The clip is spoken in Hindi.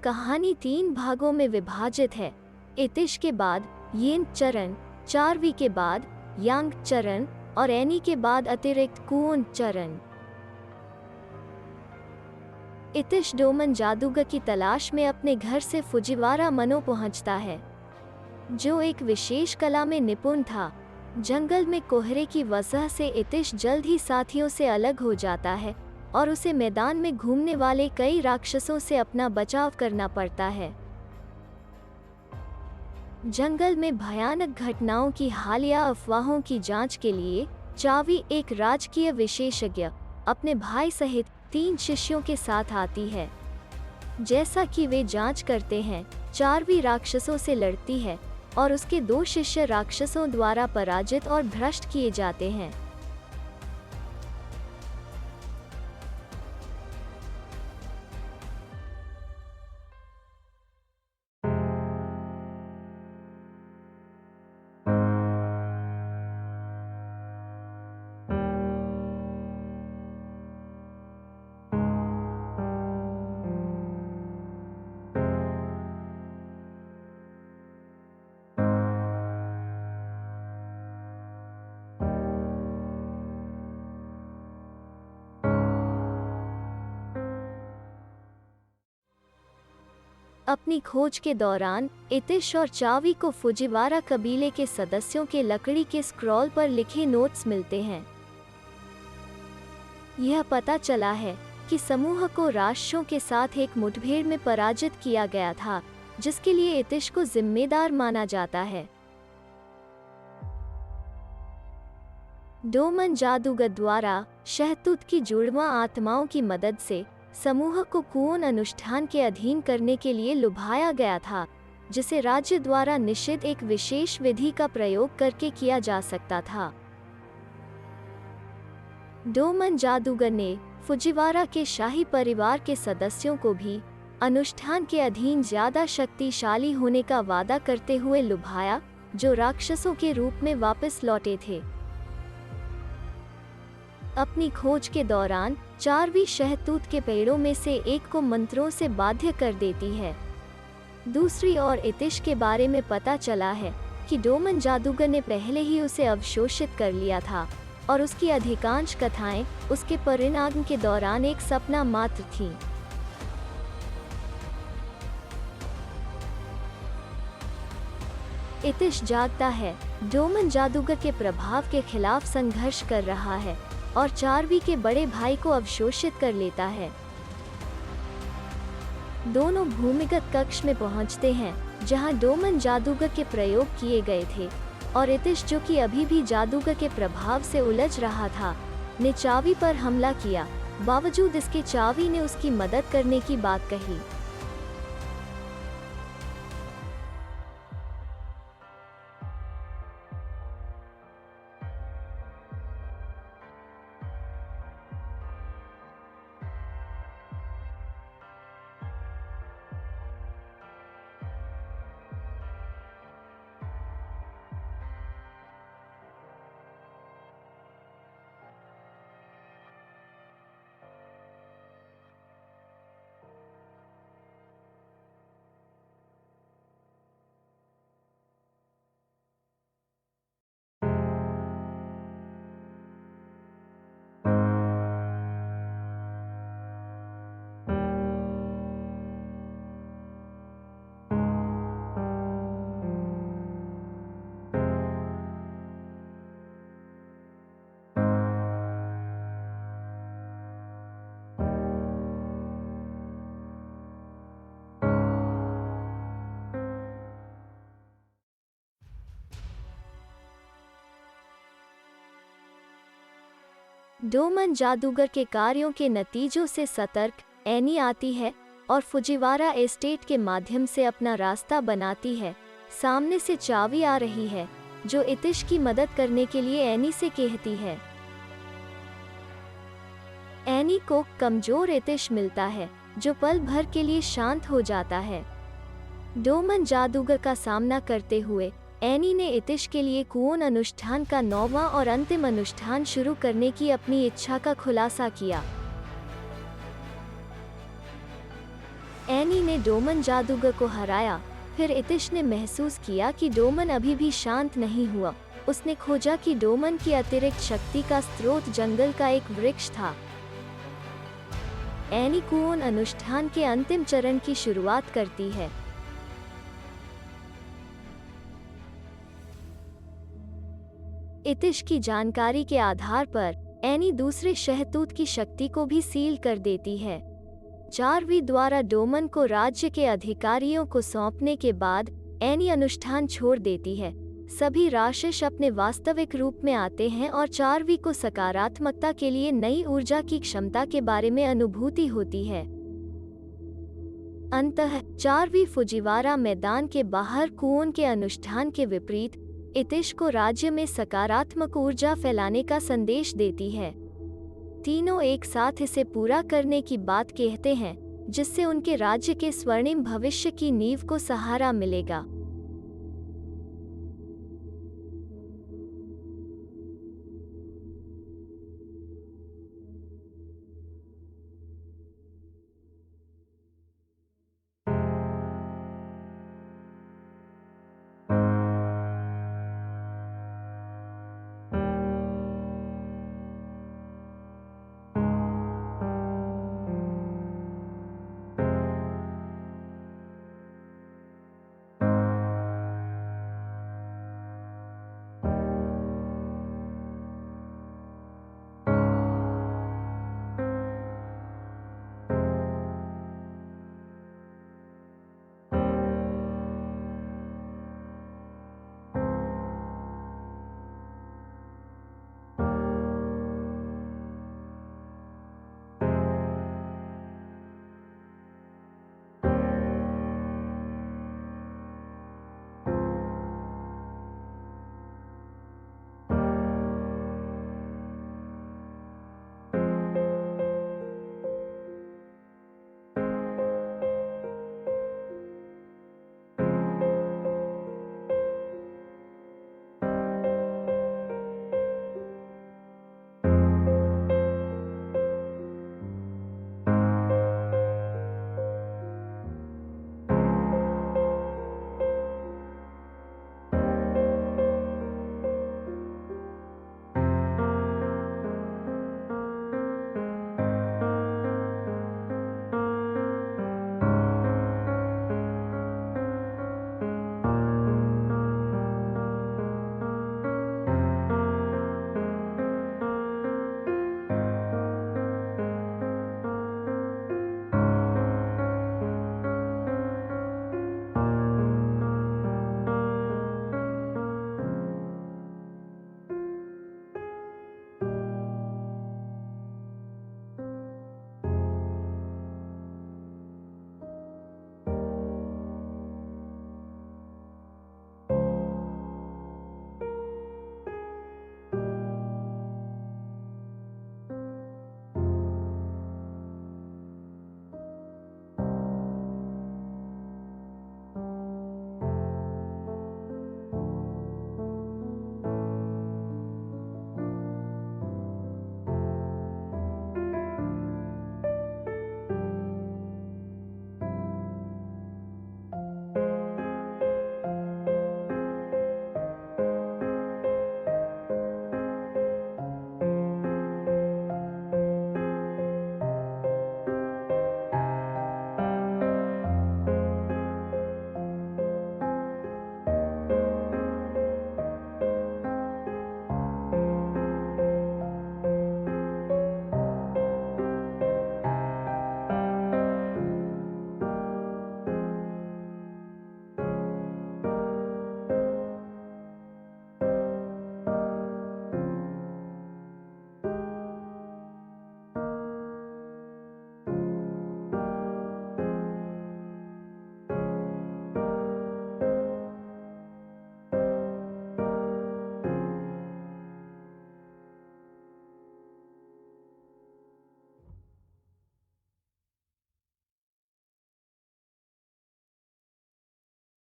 कहानी 3 भागों में विभाजित है। इतिश के बाद येन चरण, चारवी के बाद यांग चरण और एनी के बाद अतिरिक्त कुओन चरण। इतिश डोमन जादूगर की तलाश में अपने घर से फुजिवारा मनो पहुंचता है, जो एक विशेष कला में निपुण था। जंगल में कोहरे की वजह से इतिश जल्द ही साथियों से अलग हो जाता है और उसे मैदान में घूमने वाले कई राक्षसों से अपना बचाव करना पड़ता है। जंगल में भयानक घटनाओं की हालिया अफवाहों की जांच के लिए चावी, एक राजकीय विशेषज्ञ, अपने भाई सहित 3 शिष्यों के साथ आती है। जैसा कि वे जांच करते हैं, चारवी राक्षसों से लड़ती है और उसके 2 शिष्य राक्षसों द्वारा पराजित और भ्रष्ट किए जाते हैं। अपनी खोज के दौरान इतिश और चावी को फुजिवारा कबीले के सदस्यों के लकड़ी के स्क्रॉल पर लिखे नोट्स मिलते हैं। यह पता चला है कि समूह को राक्षसों के साथ एक मुठभेड़ में पराजित किया गया था, जिसके लिए इतिश को जिम्मेदार माना जाता है। डोमन जादूगर द्वारा शहतूत की जुड़वां आत्माओं की मदद से समूह को कुओन अनुष्ठान के अधीन करने के लिए लुभाया गया था, जिसे राज्य द्वारा निषिद्ध एक विशेष विधि का प्रयोग करके किया जा सकता था। डोमन जादूगर ने फुजिवारा के शाही परिवार के सदस्यों को भी अनुष्ठान के अधीन ज्यादा शक्तिशाली होने का वादा करते हुए लुभाया, जो राक्षसों के रूप में वापस लौटे थे। अपनी खोज के दौरान चारवी शहतूत के पेड़ों में से एक को मंत्रों से बाध्य कर देती है। दूसरी ओर इतिश के बारे में पता चला है कि डोमन जादूगर ने पहले ही उसे अवशोषित कर लिया था और उसकी अधिकांश कथाएं उसके परिणाम के दौरान एक सपना मात्र थीं। इतिश जागता है, डोमन जादूगर के प्रभाव के खिलाफ संघर्ष कर रहा है और चारवी के बड़े भाई को अवशोषित कर लेता है। दोनों भूमिगत कक्ष में पहुंचते हैं, जहां डोमन जादूगर के प्रयोग किए गए थे, और इतिश, जो कि अभी भी जादूगर के प्रभाव से उलझ रहा था, ने चावी पर हमला किया। बावजूद इसके चावी ने उसकी मदद करने की बात कही। डोमन जादूगर के कार्यों के नतीजों से सतर्क एनी आती है और फुजिवारा एस्टेट के माध्यम से अपना रास्ता बनाती है। सामने से चावी आ रही है, जो इतिश की मदद करने के लिए एनी से कहती है। एनी को कमजोर इतिश मिलता है, जो पल भर के लिए शांत हो जाता है। डोमन जादूगर का सामना करते हुए एनी ने इतिश के लिए कुओन अनुष्ठान का 9वां और अंतिम अनुष्ठान शुरू करने की अपनी इच्छा का खुलासा किया। एनी ने डोमन जादूगर को हराया। फिर इतिश ने महसूस किया कि डोमन अभी भी शांत नहीं हुआ। उसने खोजा कि डोमन की अतिरिक्त शक्ति का स्रोत जंगल का एक वृक्ष था। एनी कुओन अनुष्ठान के अंतिम चरण की शुरुआत करती है। इतिश की जानकारी के आधार पर एनी दूसरे शहतूत की शक्ति को भी सील कर देती है। चारवी द्वारा डोमन को राज्य के अधिकारियों को सौंपने के बाद एनी अनुष्ठान छोड़ देती है। सभी राक्षस अपने वास्तविक रूप में आते हैं और चारवी को सकारात्मकता के लिए नई ऊर्जा की क्षमता के बारे में अनुभूति होती है। अंततः चारवी फुजिवारा मैदान के बाहर कुओन के अनुष्ठान के विपरीत इतिश को राज्य में सकारात्मक ऊर्जा फैलाने का संदेश देती है। तीनों एक साथ इसे पूरा करने की बात कहते हैं, जिससे उनके राज्य के स्वर्णिम भविष्य की नींव को सहारा मिलेगा।